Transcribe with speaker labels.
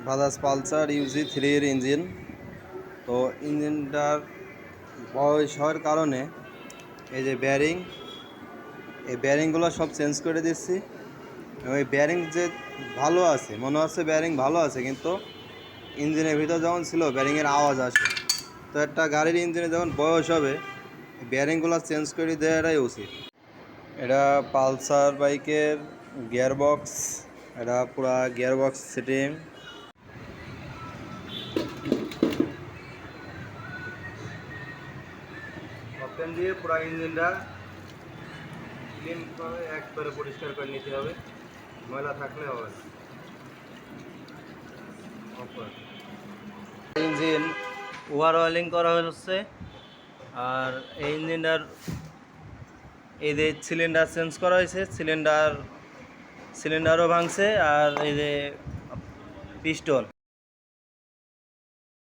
Speaker 1: Bajaj Pulsar Yuji 3 এর engine. তো ইঞ্জিনটার বয়স হওয়ার কারণে এই যে এই ব্যারিংগুলো সব চেঞ্জ করে দিচ্ছি। ওই ব্যারিং যে ভালো আছে, মনে হচ্ছে ব্যারিং ভালো আছে, কিন্তু ইঞ্জিনের ভিতর যখন ছিল ব্যারিংয়ের আওয়াজ আসে। তো একটা গাড়ির ইঞ্জিনে যখন বয়স হবে ব্যারিংগুলো চেঞ্জ করে দেওয়াটাই উচিত। এটা পালসার বাইকের গিয়ারবক্স, এটা পুরা গিয়ারবক্স সেটিং। ওপেন দিয়ে পুরো ইঞ্জিনটা ক্লিন করে একবারে পরিষ্কার করে নিতে হবে, ময়লা থাকলে হবে না। ইঞ্জিন ওভারঅয়েলিং করা হচ্ছে, আর এই ইঞ্জিনটার এই যে সিলিন্ডার চেঞ্জ করা হয়েছে, সিলিন্ডারও ভাঙছে, আর এই যে পিস্টন